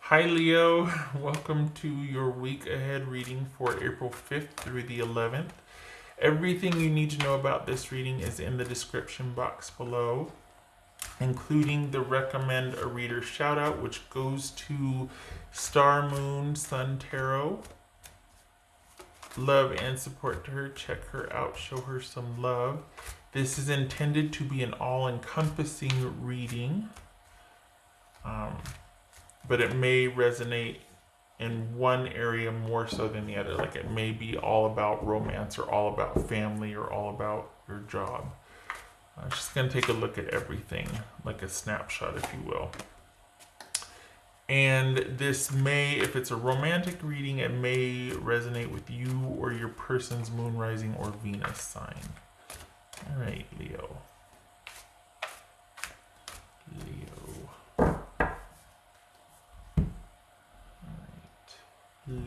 Hi Leo, welcome to your week ahead reading for April 5th through the 11th. Everything you need to know about this reading is in the description box below, including the recommend a reader shout out, which goes to Star Moon Sun Tarot. Love and support to her. Check her out, show her some love. This is intended to be an all-encompassing reading. But it may resonate in one area more so than the other. Like it may be all about romance or all about family or all about your job. I'm just going to take a look at everything, like a snapshot, if you will. And this may, if it's a romantic reading, it may resonate with you or your person's moon, rising, or Venus sign. All right, Leo.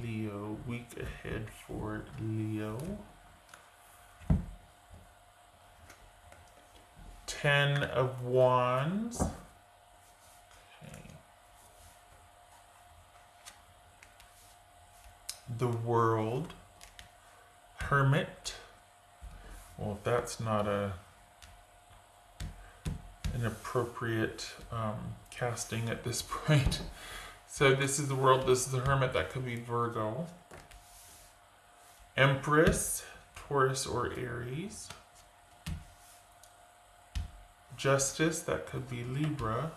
Leo, week ahead for Leo. 10 of Wands. Okay. The World. Hermit. Well, that's not an appropriate casting at this point. So this is the World, this is the Hermit, that could be Virgo. Empress, Taurus or Aries. Justice, that could be Libra.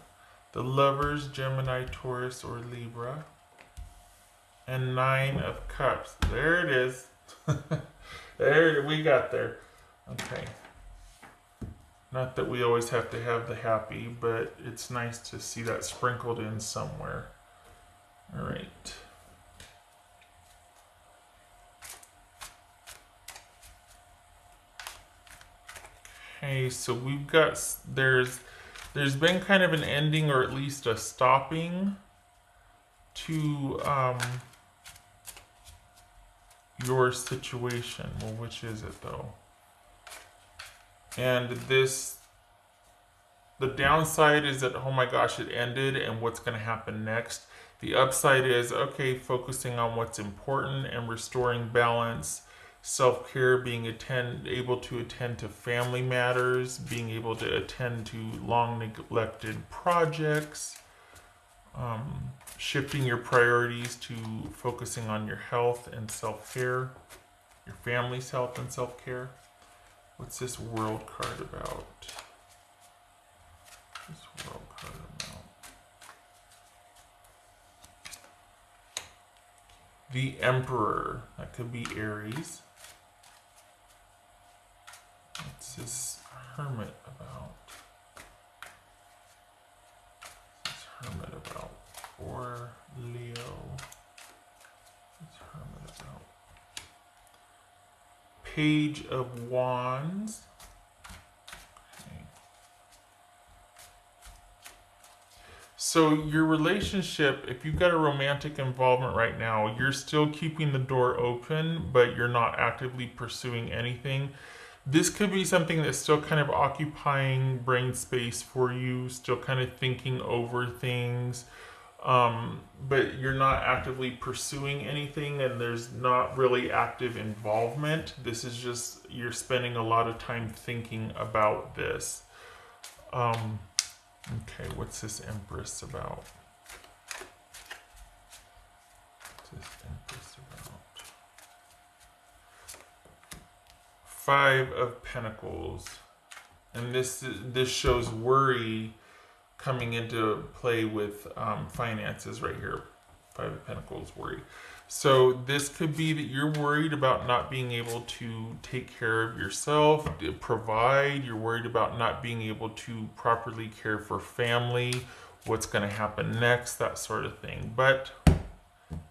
The Lovers, Gemini, Taurus or Libra. And 9 of Cups. There it is. There, we got there. Okay. Not that we always have to have the happy, but it's nice to see that sprinkled in somewhere. All right. Okay, so we've got, there's been kind of an ending or at least a stopping to your situation. Well, which is it though? And this, the downside is that, oh my gosh, it ended and what's going to happen next. The upside is, okay, focusing on what's important and restoring balance, self-care, being able to attend to family matters, being able to attend to long neglected projects, shifting your priorities to focusing on your health and self-care, your family's health and self-care. What's this World card about? This World card about? The Emperor, that could be Aries. What's this Hermit about? What's this Hermit about? Or Leo. What's Hermit about? Page of Wands. So your relationship, if you've got a romantic involvement right now, you're still keeping the door open, but you're not actively pursuing anything. This could be something that's still kind of occupying brain space for you, still kind of thinking over things, but you're not actively pursuing anything and there's not really active involvement. This is just, you're spending a lot of time thinking about this. Okay, what's this Empress about? What's this Empress about? 5 of Pentacles. And this shows worry coming into play with finances right here. 5 of Pentacles, worry. So this could be that you're worried about not being able to take care of yourself, provide. You're worried about not being able to properly care for family, what's going to happen next, that sort of thing. But you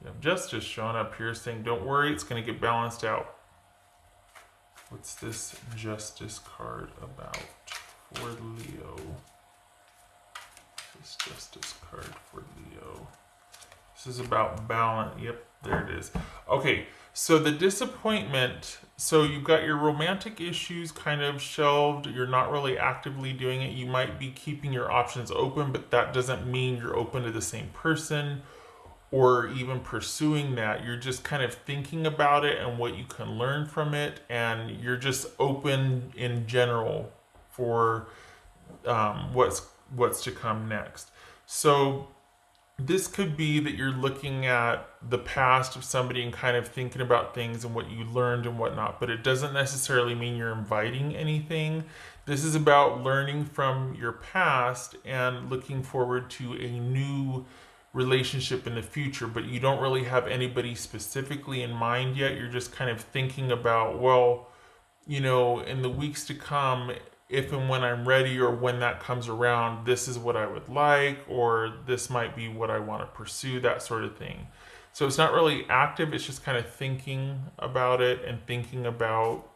have Justice showing up here saying, don't worry, it's going to get balanced out. What's this Justice card about for Leo? This Justice card for Leo. This is about balance. Yep, there it is. Okay, so the disappointment. So you've got your romantic issues kind of shelved. You're not really actively doing it. You might be keeping your options open, but that doesn't mean you're open to the same person. or even pursuing that. You're just kind of thinking about it and what you can learn from it, and you're just open in general for what's to come next. So this could be that you're looking at the past of somebody and kind of thinking about things and what you learned and whatnot, but it doesn't necessarily mean you're inviting anything. This is about learning from your past and looking forward to a new relationship in the future, but you don't really have anybody specifically in mind yet. You're just kind of thinking about, well, in the weeks to come, if and when I'm ready or when that comes around, this is what I would like, or this might be what I want to pursue, that sort of thing. So it's not really active, it's just kind of thinking about it and thinking about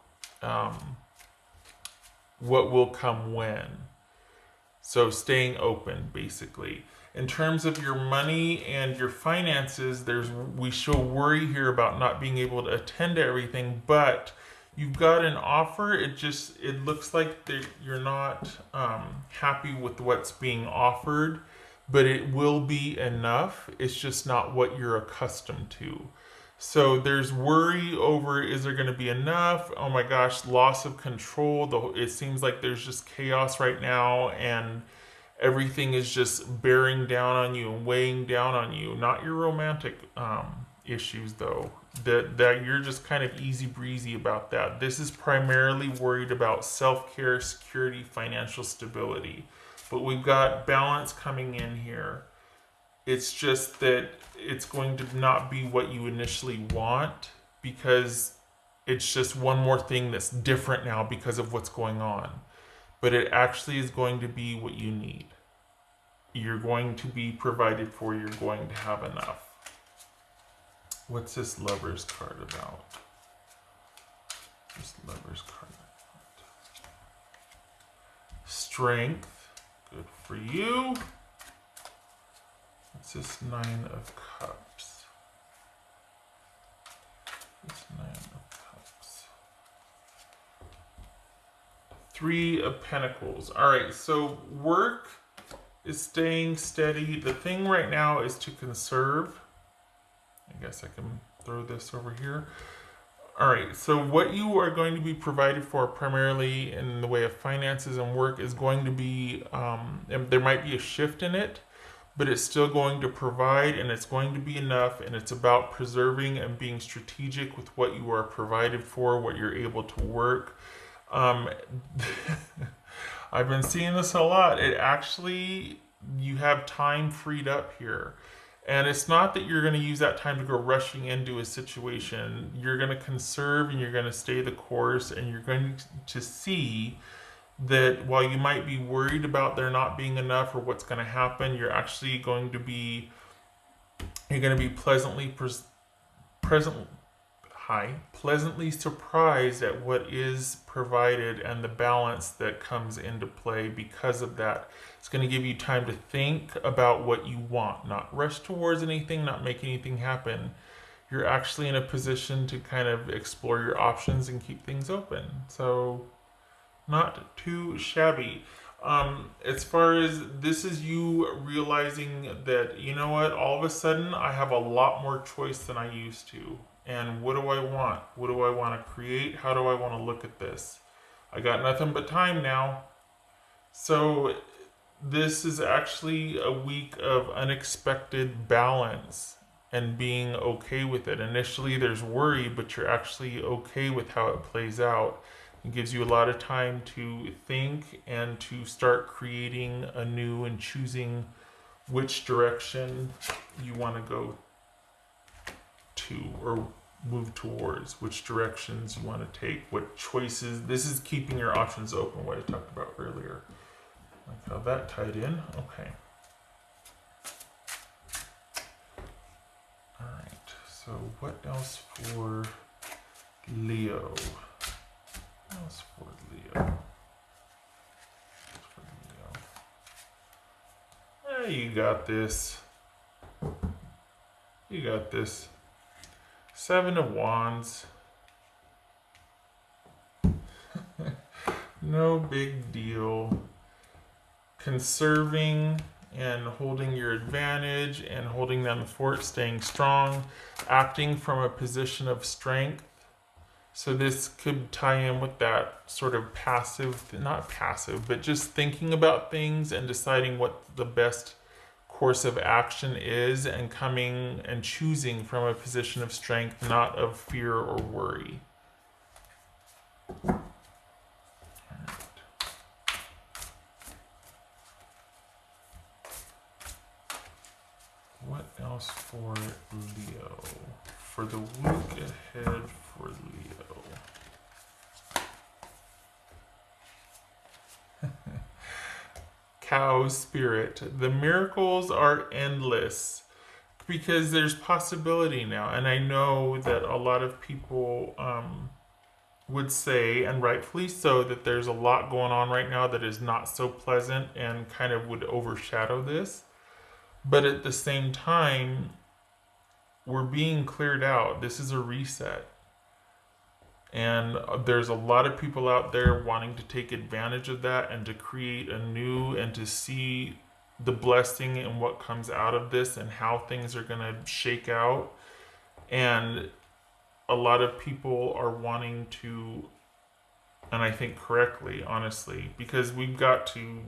what will come when. So staying open, basically. In terms of your money and your finances, we show worry here about not being able to attend to everything, but you've got an offer. It looks like that you're not happy with what's being offered, but it will be enough. It's just not what you're accustomed to. So there's worry over, is there going to be enough? Oh my gosh, loss of control. It seems like there's just chaos right now, and everything is just bearing down on you and weighing down on you. Not your romantic issues, though. That you're just kind of easy breezy about that. This is primarily worried about self-care, security, financial stability. But we've got balance coming in here. It's just that it's going to not be what you initially want, because it's just one more thing that's different now because of what's going on. But it actually is going to be what you need. You're going to be provided for. You're going to have enough. What's this Lover's card about? This Lover's card about strength. Good for you. What's this Nine of Cups? This Nine of Cups. Three of Pentacles. All right, so work is staying steady. The thing right now is to conserve. I guess I can throw this over here. All right, so what you are going to be provided for primarily in the way of finances and work is going to be, and there might be a shift in it, but it's still going to provide, and it's going to be enough, and it's about preserving and being strategic with what you are provided for, what you're able to work. I've been seeing this a lot. You have time freed up here. And it's not that you're going to use that time to go rushing into a situation. You're going to conserve, and you're going to stay the course, and you're going to see that while you might be worried about there not being enough or what's going to happen, you're actually going to be pleasantly surprised at what is provided and the balance that comes into play because of that. It's going to give you time to think about what you want, not rush towards anything, not make anything happen. You're actually in a position to kind of explore your options and keep things open. So not too shabby. As far as this is you realizing that, you know what, all of a sudden I have a lot more choice than I used to. And what do I want? What do I want to create? How do I want to look at this? I got nothing but time now. So this is actually a week of unexpected balance and being okay with it. Initially there's worry, but you're actually okay with how it plays out. It gives you a lot of time to think and to start creating anew and choosing which direction you want to go to or move towards, which directions you want to take, what choices. This is keeping your options open, what I talked about earlier. Like how that tied in. Okay. All right. So what else for Leo? What else for Leo? You got this. You got this. Seven of Wands. No big deal. Conserving and holding your advantage and holding down the fort, staying strong, acting from a position of strength. So this could tie in with that sort of passive, not passive, but just thinking about things and deciding what the best course of action is, and coming and choosing from a position of strength, not of fear or worry. What else for Leo? For the week ahead for Leo. Cow spirit. The miracles are endless because there's possibility now. And I know that a lot of people would say, and rightfully so, that there's a lot going on right now that is not so pleasant and kind of would overshadow this. But at the same time, we're being cleared out. This is a reset. And there's a lot of people out there wanting to take advantage of that and to create a new, and to see the blessing in what comes out of this and how things are going to shake out. And a lot of people are wanting to, and I think correctly, honestly, because we've got to,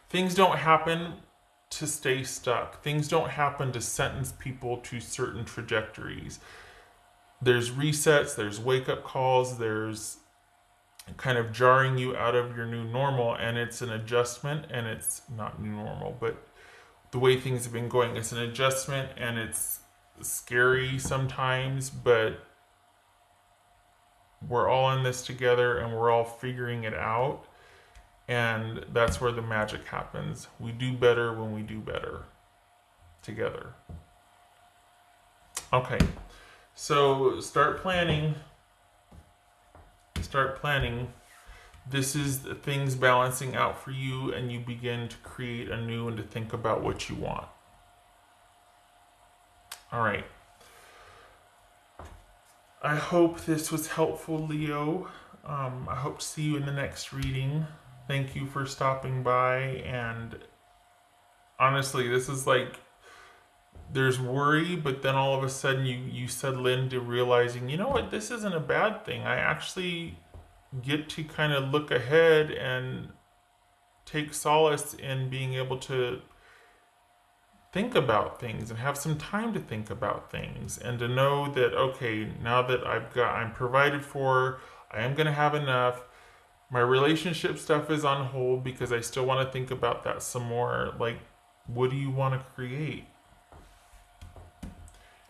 things don't happen to stay stuck. Things don't happen to sentence people to certain trajectories. There's resets, there's wake-up calls, there's kind of jarring you out of your new normal, and it's an adjustment, and it's not new normal, but the way things have been going, it's an adjustment, and it's scary sometimes, but we're all in this together, and we're all figuring it out, and that's where the magic happens. We do better when we do better together. Okay. So start planning. Start planning. This is things balancing out for you, and you begin to create anew and to think about what you want. All right. I hope this was helpful, Leo. I hope to see you in the next reading. Thank you for stopping by. And honestly, this is like, there's worry, but then all of a sudden you settle into realizing, you know what, this isn't a bad thing. I actually get to kind of look ahead and take solace in being able to think about things and have some time to think about things, and to know that, okay, now that I'm provided for, I am going to have enough. My relationship stuff is on hold because I still want to think about that some more. Like, what do you want to create?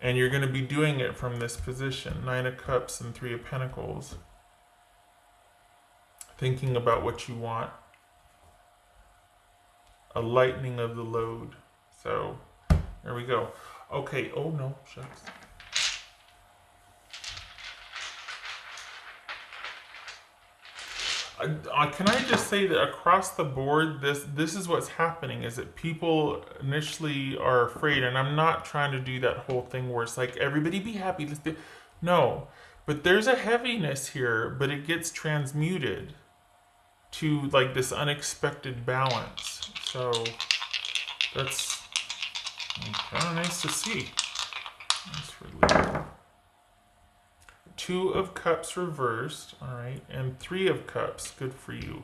And you're going to be doing it from this position, 9 of Cups and 3 of Pentacles. Thinking about what you want. A lightening of the load. So, there we go. Okay, oh no, shucks. Can I just say that across the board, this is what's happening, is that people initially are afraid, and I'm not trying to do that whole thing where it's like, everybody be happy. No, but there's a heaviness here, but it gets transmuted to like this unexpected balance. So that's kind of nice to see. Nice relief. 2 of Cups reversed, all right, and 3 of Cups, good for you.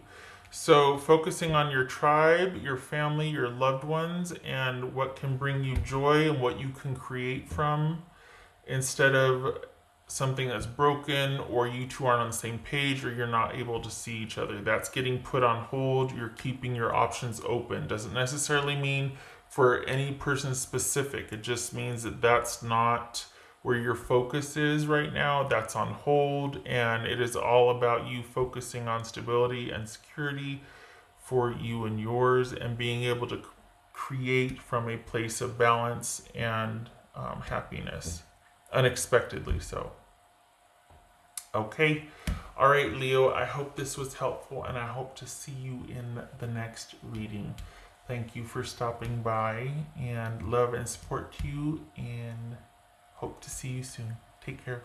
So focusing on your tribe, your family, your loved ones, and what can bring you joy and what you can create from, instead of something that's broken, or you two aren't on the same page, or you're not able to see each other. That's getting put on hold. You're keeping your options open. Doesn't necessarily mean for any person specific. It just means that that's not where your focus is right now. That's on hold, and it is all about you focusing on stability and security for you and yours, and being able to create from a place of balance and happiness, unexpectedly so. Okay, all right, Leo, I hope this was helpful, and I hope to see you in the next reading. Thank you for stopping by, and love and support to you, and hope to see you soon. Take care.